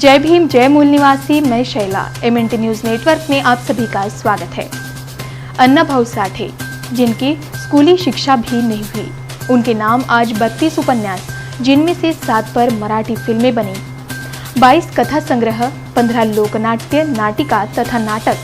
जय भीम, जय मूल निवासी। मैं शैला, MNT न्यूज नेटवर्क में आप सभी का स्वागत है। अन्ना भाऊ साठे, जिनकी स्कूली शिक्षा भी नहीं हुई, उनके नाम आज 32 उपन्यास, जिनमें से 7 पर मराठी फिल्में बनी, 22 कथा संग्रह, 15 लोकनाट्य, नाटिका तथा नाटक,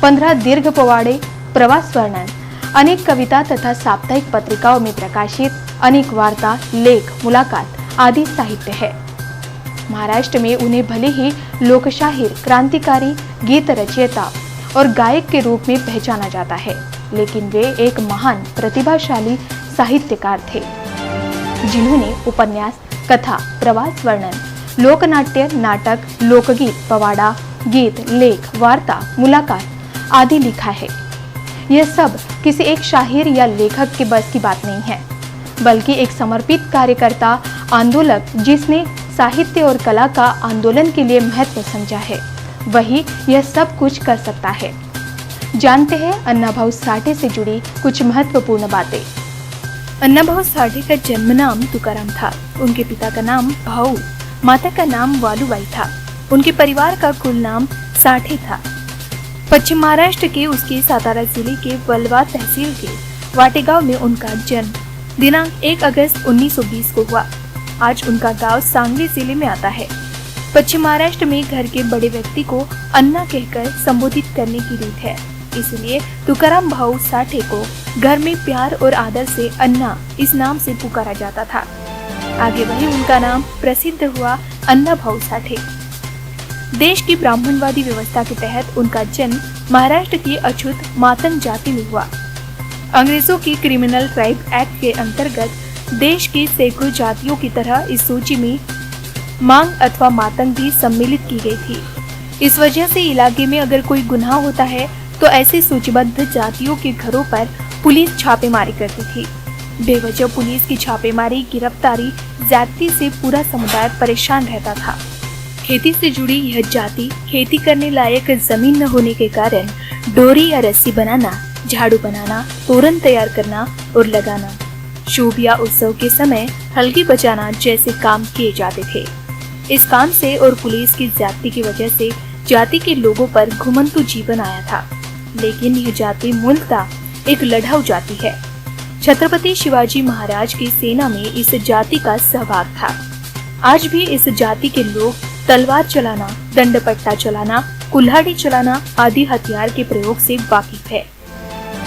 15 दीर्घ पवाड़े, प्रवास वर्णन, अनेक कविता तथा साप्ताहिक पत्रिकाओं में प्रकाशित अनेक वार्ता, लेख, मुलाकात आदि साहित्य है। महाराष्ट्र में उन्हें भले ही लोकशाहीर, क्रांतिकारी, गीत रचयिता और गायक के रूप में पहचाना जाता है, लेकिन वे एक महान प्रतिभाशाली साहित्यकार थे, जिन्होंने उपन्यास, कथा, प्रवास वर्णन, लोकनाट्य, नाटक, लोकगीत, पवाड़ा, गीत, लेख, वार्ता, मुलाकात आदि लिखा है। यह सब किसी एक शाहिर या लेखक के बस की बात नहीं है, बल्कि एक समर्पित कार्यकर्ता, आंदोलक, जिसने साहित्य और कला का आंदोलन के लिए महत्व समझा है, वही यह सब कुछ कर सकता है। जानते हैं अन्ना भाऊ साठे से जुड़ी कुछ महत्वपूर्ण बातें। अन्ना भाऊ साठे का जन्म नाम तुकाराम था। उनके पिता का नाम भाऊ, माता का नाम वालुबाई था। उनके परिवार का कुल नाम साठे था। पश्चिम महाराष्ट्र के उसके सातारा जिले के वलवा तहसील के वाटेगांव में उनका जन्म दिनांक 1 अगस्त 1920 को हुआ। आज उनका गांव सांगली जिले में आता है। पश्चिम महाराष्ट्र में घर के बड़े व्यक्ति को अन्ना कहकर संबोधित करने की रीत है, इसलिए तुकाराम भाऊ साठे को घर में प्यार और आदर से अन्ना इस नाम से पुकारा जाता था। आगे वही उनका नाम प्रसिद्ध हुआ, अन्ना भाऊ साठे। देश की ब्राह्मणवादी व्यवस्था के तहत उनका जन्म महाराष्ट्र की अछूत मातंग जाति में हुआ। अंग्रेजों की क्रिमिनल ट्राइब एक्ट के अंतर्गत देश की सैकड़ों जातियों की तरह इस सूची में मांग अथवा मातंग भी सम्मिलित की गई थी। इस वजह से इलाके में अगर कोई गुनाह होता है तो ऐसे सूचीबद्ध जातियों के घरों पर पुलिस छापेमारी करती थी। बेवजह पुलिस की छापेमारी, गिरफ्तारी, ज्यादती से पूरा समुदाय परेशान रहता था। खेती से जुड़ी यह जाति खेती करने लायक जमीन न होने के कारण डोरी या रस्सी बनाना, झाड़ू बनाना, तोरण तैयार करना और लगाना, शुभ या उत्सव के समय हल्की बजाना जैसे काम किए जाते थे। इस काम से और पुलिस की ज्यादती की वजह से जाति के लोगों पर घुमंतु जीवन आया था। लेकिन यह जाति मूलतः एक लड़ाऊ जाति है। छत्रपति शिवाजी महाराज की सेना में इस जाति का सहभाग था। आज भी इस जाति के लोग तलवार चलाना, दंडपट्टा चलाना, कुल्हाड़ी चलाना आदि हथियार के प्रयोग से वाकिफ है।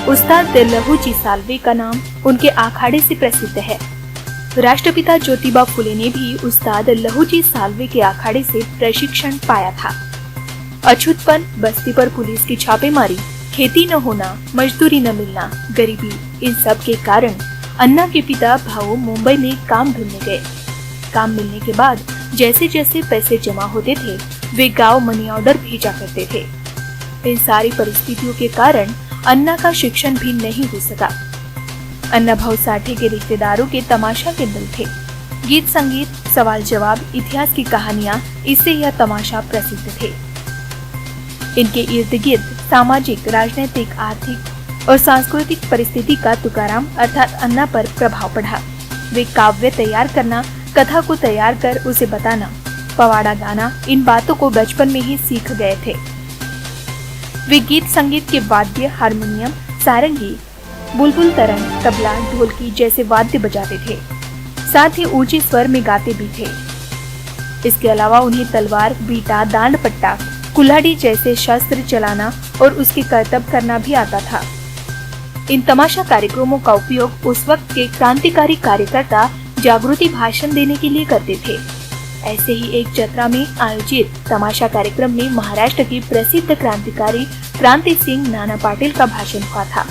उस्ताद लहूजी साल्वे का नाम उनके अखाड़े से प्रसिद्ध है। राष्ट्रपिता ज्योतिबा फुले ने भी उस्ताद लहूजी साल्वे के अखाड़े से प्रशिक्षण पाया था। अछूतपन, बस्ती पर पुलिस की छापेमारी, खेती न होना, मजदूरी न मिलना, गरीबी, इन सब के कारण अन्ना के पिता भाऊ मुंबई में काम ढूंढने गए। काम मिलने के बाद जैसे जैसे पैसे जमा होते थे, वे गांव मनी ऑर्डर भेजा करते थे। इन सारी परिस्थितियों के कारण अन्ना का शिक्षण भी नहीं हो सका। अन्ना भाऊ साठे के रिश्तेदारों के तमाशा के दल थे। गीत संगीत, सवाल जवाब, इतिहास की कहानियां, इससे यह तमाशा प्रसिद्ध थे। इनके इर्द गिर्द सामाजिक, राजनीतिक, आर्थिक और सांस्कृतिक परिस्थिति का तुकाराम अर्थात अन्ना पर प्रभाव पड़ा। वे काव्य तैयार करना, कथा को तैयार कर उसे बताना, पवाड़ा गाना, इन बातों को बचपन में ही सीख गए थे। वे गीत संगीत के वाद्य, हारमोनियम, सारंगी, बुलबुल तरंग, तबला, ढोलकी जैसे वाद्य बजाते थे। साथ ही ऊंचे स्वर में गाते भी थे। इसके अलावा उन्हें तलवार, बीटा, दांड पट्टा, कुल्हाड़ी जैसे शस्त्र चलाना और उसके करतब करना भी आता था। इन तमाशा कार्यक्रमों का उपयोग उस वक्त के क्रांतिकारी कार्यकर्ता जागृति भाषण देने के लिए करते थे। ऐसे ही एक जत्रा में आयोजित तमाशा कार्यक्रम में महाराष्ट्र की प्रसिद्ध क्रांतिकारी क्रांति सिंह नाना पाटिल का भाषण हुआ था।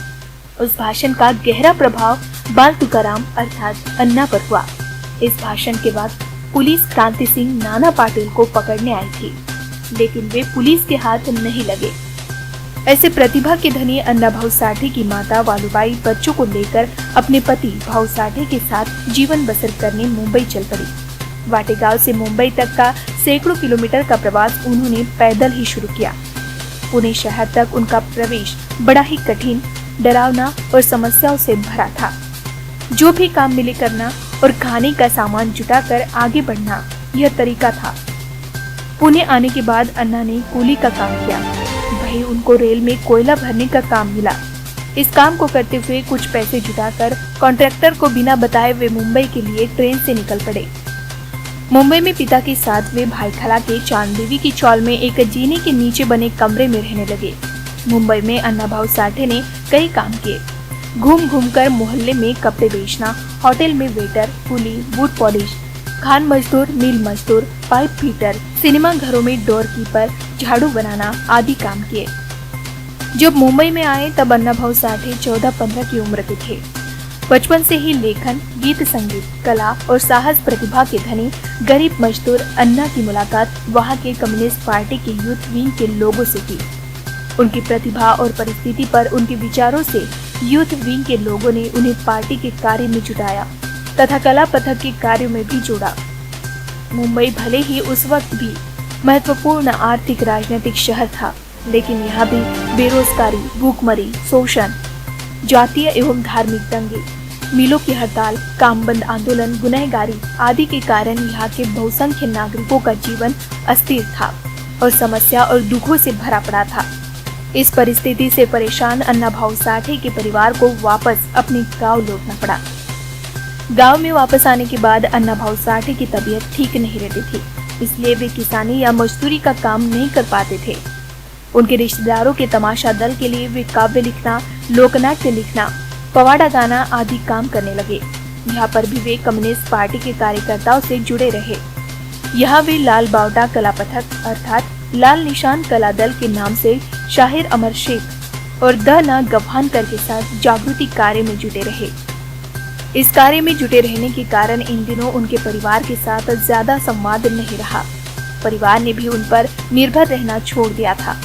उस भाषण का गहरा प्रभाव बाल तुकाराम अर्थात अन्ना पर हुआ। इस भाषण के बाद पुलिस क्रांति सिंह नाना पाटिल को पकड़ने आई थी, लेकिन वे पुलिस के हाथ नहीं लगे। ऐसे प्रतिभा के धनी अन्ना भाऊ साठे की माता वालुबाई बच्चों को लेकर अपने पति भाऊ साठे के साथ जीवन बसर करने मुंबई चल पड़ी। वाटेगांव से मुंबई तक का सैकड़ों किलोमीटर का प्रवास उन्होंने पैदल ही शुरू किया। पुणे शहर तक उनका प्रवेश बड़ा ही कठिन, डरावना और समस्याओं से भरा था। जो भी काम मिले करना और खाने का सामान जुटाकर आगे बढ़ना, यह तरीका था। पुणे आने के बाद अन्ना ने कूली का काम किया। वहीं उनको रेल में कोयला भरने का काम मिला। इस काम को करते हुए कुछ पैसे जुटाकर कॉन्ट्रैक्टर को बिना बताए वे मुंबई के लिए ट्रेन से निकल पड़े। मुंबई में पिता के साथ वे भाईखला के चांददेवी की चौल में एक जीने के नीचे बने कमरे में रहने लगे। मुंबई में अन्नाभाऊ साठे ने कई काम किए। घूम घूम कर मोहल्ले में कपड़े बेचना, होटल में वेटर, कुली, बूट पॉलिश, खान मजदूर, मिल मजदूर, पाइप फिटर, सिनेमा घरों में डोर कीपर, झाड़ू बनाना आदि काम किए। जब मुंबई में आए तब अन्नाभाऊ साठे 14-15 की उम्र के थे। बचपन से ही लेखन, गीत संगीत, कला और साहस प्रतिभा के धनी गरीब मजदूर अन्ना की मुलाकात वहां के कम्युनिस्ट पार्टी के यूथ विंग के लोगों से की। उनकी प्रतिभा और परिस्थिति पर उनके विचारों से यूथ विंग के लोगों ने उन्हें पार्टी के कार्य में जुटाया तथा कला पथक के कार्यों में भी जोड़ा। मुंबई भले ही उस वक्त भी महत्वपूर्ण आर्थिक राजनीतिक शहर था, लेकिन यहाँ भी बेरोजगारी, भूखमरी, शोषण, जातीय एवं धार्मिक दंगे, मिलों की हड़ताल, कामबंद आंदोलन, गुनहगारी आदि के कारण यहाँ के बहुसंख्य नागरिकों का जीवन अस्थिर था और समस्या और दुखों से भरा पड़ा था। इस परिस्थिति से परेशान अन्नाभाऊ साठे के परिवार को वापस अपने गांव लौटना पड़ा। गांव में वापस आने के बाद अन्नाभाऊ साठे की तबीयत ठीक नहीं रहती थी, इसलिए वे किसानी या मजदूरी का काम नहीं कर पाते थे। उनके रिश्तेदारों के तमाशा दल के लिए वे काव्य लिखना, लोकनाट्य लिखना, पवाड़ा गाना आदि काम करने लगे। यहाँ पर भी वे कम्युनिस्ट पार्टी के कार्यकर्ताओं से जुड़े रहे। यहाँ वे लाल बावटा कला पथक अर्थात लाल निशान कला दल के नाम से शाहिर अमर शेख और द ना गवानकर के साथ जागृति कार्य में जुटे रहे। इस कार्य में जुटे रहने के कारण इन दिनों उनके परिवार के साथ ज्यादा संवाद नहीं रहा। परिवार ने भी उन पर निर्भर रहना छोड़ दिया था।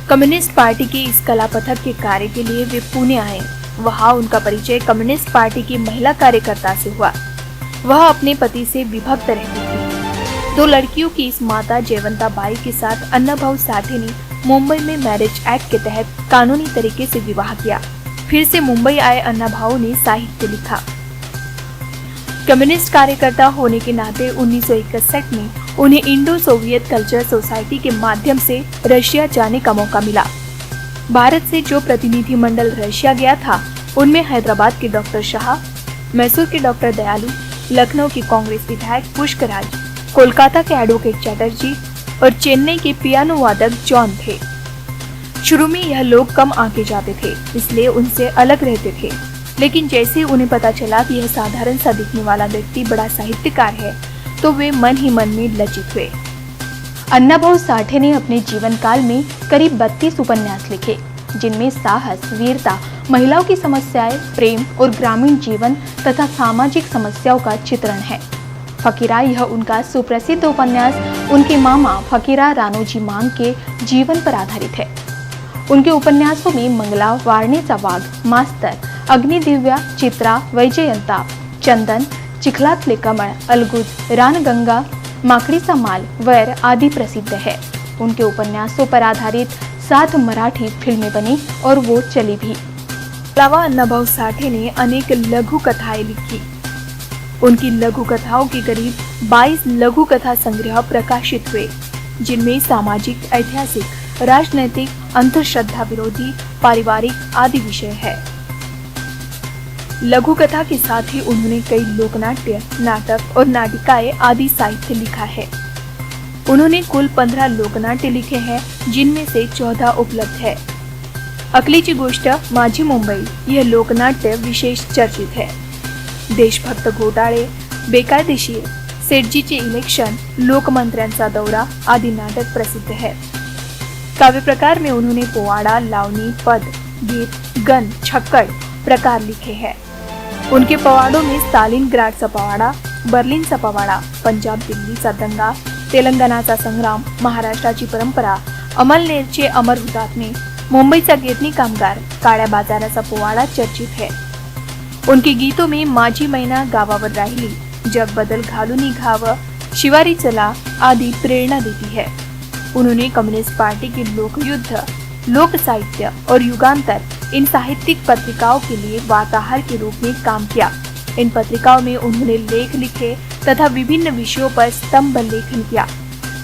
कम्युनिस्ट पार्टी के इस कला पथक के कार्य के लिए वे पुणे आए। वहां उनका परिचय कम्युनिस्ट पार्टी की महिला कार्यकर्ता से हुआ। वह अपने पति से विभक्त रहती थी। 2 लड़कियों की इस माता जयवंता बाई के साथ अन्नाभाऊ साठे ने मुंबई में मैरिज एक्ट के तहत कानूनी तरीके से विवाह किया। फिर से मुंबई आए अन्नाभाऊ ने साहित्य लिखा। कम्युनिस्ट कार्यकर्ता होने के नाते 1961 में उन्हें इंडो सोवियत कल्चर सोसाइटी के माध्यम से रशिया जाने का मौका मिला। भारत से जो प्रतिनिधि मंडल रशिया गया था, उनमें हैदराबाद के डॉक्टर शाह, मैसूर के डॉक्टर दयालु, लखनऊ के कांग्रेस विधायक पुष्कराज, कोलकाता के एडवोकेट चैटर्जी और चेन्नई के पियानो वादक जॉन थे। शुरू में यह लोग कम आके जाते थे, इसलिए उनसे अलग रहते थे, लेकिन जैसे उन्हें पता चला कि यह साधारण सा दिखने वाला व्यक्ति बड़ा साहित्यकार है, तो वे मन ही मन में लज्जित हुए। अन्नाभाऊ साठे ने अपने जीवन काल में करीब 32 उपन्यास लिखे, जिनमें साहस, वीरता, महिलाओं की समस्याएं, प्रेम और ग्रामीण जीवन तथा सामाजिक समस्याओं का चित्रण है। फकीरा यह उनका सुप्रसिद्ध उपन्यास उनके मामा फकीरा राणोजी मांग के जीवन पर आधारित है। उनके उपन्यासों में मंगला, वारणेचा वाघ, मास्तर, अग्निदिव्या, चित्रा, वैजयंता, चंदन, चिखलातले कमळ, अलगुज, रानगंगा, माकडीचा माल, वैर आदि प्रसिद्ध है। उनके उपन्यासों पर आधारित 7 मराठी फिल्में बनी और वो चली भी। अलावा अन्नाभाऊ साठे ने अनेक लघु कथाएं लिखी। उनकी लघु कथाओं के करीब 22 लघु कथा संग्रह प्रकाशित हुए, जिनमें सामाजिक, ऐतिहासिक, राजनैतिक, अंधश्रद्धा विरोधी, पारिवारिक आदि विषय है। लघु कथा के साथ ही उन्होंने कई लोकनाट्य, नाटक और नाटिकाएं आदि साहित्य लिखा है। उन्होंने कुल 15 लोकनाट्य लिखे हैं, जिनमें से 14 उपलब्ध है। अकलीची गोष्ट, माझी मुंबई यह लोकनाट्य विशेष चर्चित है। देशभक्त घोटाळे, बेकायदेशीर, सेठजीचे इलेक्शन, लोकमंत्र्यांचा दौरा आदि नाटक प्रसिद्ध है। काव्य प्रकार में उन्होंने पोवाड़ा, लावनी, पद, गीत, गन, छक्कड़ प्रकार लिखे हैं। उनके पवाड़ों में स्टालिनग्राडचा पवाड़ा, बर्लिनचा पवाड़ा, पंजाब दिल्लीचा दंगा, तेलंगणाचा संग्राम, महाराष्ट्राची परंपरा, अमळनेरचे अमर हुतात्मे, मुंबईचा गिरणी कामगार, काळ्या बाजाराचा पोवाड़ा चर्चित है। उनके गीतों में माझी मैना गावावर राहिली, जग बदल घालून घाव, शिवारी चला आदि प्रेरणा देती है। उन्होंने कम्युनिस्ट पार्टी के लोकयुद्ध, लोक साहित्य और युगांतर इन साहित्यिक पत्रिकाओं के लिए वार्ताहर के रूप में काम किया। इन पत्रिकाओं में उन्होंने लेख लिखे तथा विभिन्न विषयों पर स्तंभ लेखन किया।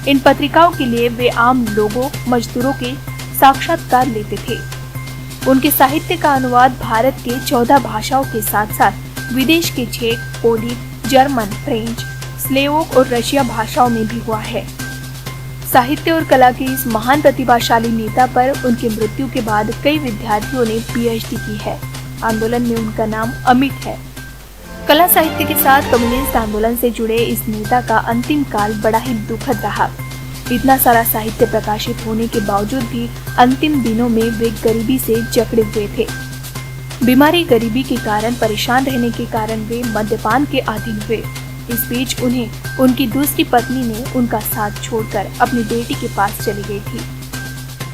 इन पत्रिकाओं के लिए वे आम लोगों, मजदूरों के साक्षात्कार लेते थे। उनके साहित्य का अनुवाद भारत के 14 भाषाओं के साथ साथ विदेश के चेक, पोलिश, जर्मन, फ्रेंच, स्लोवाक और रशिया भाषाओं में भी हुआ है। साहित्य और कला के इस महान प्रतिभाशाली नेता पर उनकी मृत्यु के बाद कई विद्यार्थियों ने पीएचडी की है। आंदोलन में उनका नाम अमिट है। कला साहित्य के साथ कम्युनिस्ट आंदोलन से जुड़े इस नेता का अंतिम काल बड़ा ही दुखद रहा। इतना सारा साहित्य प्रकाशित होने के बावजूद भी अंतिम दिनों में वे गरीबी से जकड़े हुए थे। बीमारी, गरीबी के कारण परेशान रहने के कारण वे मद्यपान के अधीन हुए। इस बीच उन्हें उनकी दूसरी पत्नी ने उनका साथ छोड़कर अपनी बेटी के पास चली गई थी।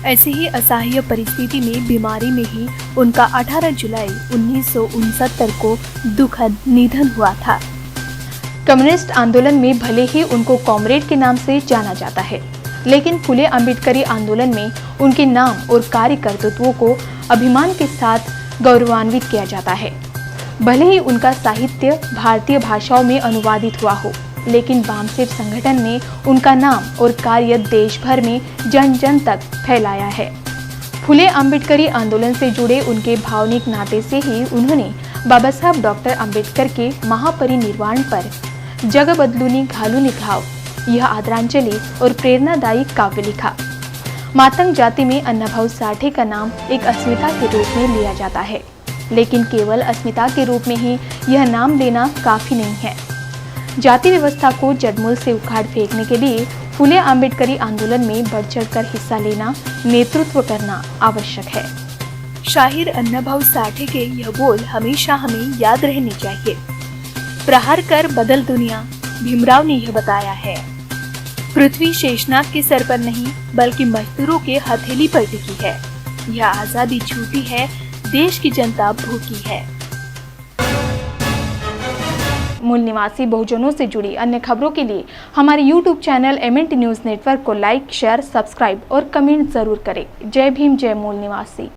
ऐसी ही असहाय परिस्थिति में बीमारी में ही उनका 18 जुलाई 1969 को दुखद निधन हुआ था। कम्युनिस्ट आंदोलन में भले ही उनको कॉमरेड के नाम से जाना जाता है, लेकिन फुले अम्बेडकरी आंदोलन में उनके नाम और कार्य कर्तृत्वों को अभिमान के साथ गौरवान्वित किया जाता है। भले ही उनका साहित्य भारतीय भाषाओं में अनुवादित हुआ हो, लेकिन वामसेव संगठन ने उनका नाम और कार्य देश भर में जन जन तक फैलाया है। फुले अम्बेडकरी आंदोलन से जुड़े उनके भावनिक नाते से ही उन्होंने बाबा साहब डॉक्टर अम्बेडकर के महापरिनिर्वाण पर जग बदलूनी घालूनी घाव यह आदरांजलि और प्रेरणादायी काव्य लिखा। मातंग जाति में अन्नाभाऊ साठे का नाम एक अस्मिता के रूप में लिया जाता है, लेकिन केवल अस्मिता के रूप में ही यह नाम लेना काफी नहीं है। जाति व्यवस्था को जड़मूल से उखाड़ फेंकने के लिए फुले अम्बेडकरी आंदोलन में बढ़ चढ़कर हिस्सा लेना, नेतृत्व करना आवश्यक है। शाहिर अन्नाभाऊ साठे के यह बोल हमेशा हमें याद रहने चाहिए। प्रहार कर बदल दुनिया, भीमराव ने यह बताया है। पृथ्वी शेषनाग के सर पर नहीं बल्कि मजदूरों के हथेली पर टिकी है। यह आजादी झूठी है, देश की जनता भूखी है। मूल निवासी बहुजनों से जुड़ी अन्य खबरों के लिए हमारे YouTube channel MNT news network को लाइक, शेयर, सब्सक्राइब और कमेंट जरूर करें। जय भीम, जय मूल निवासी।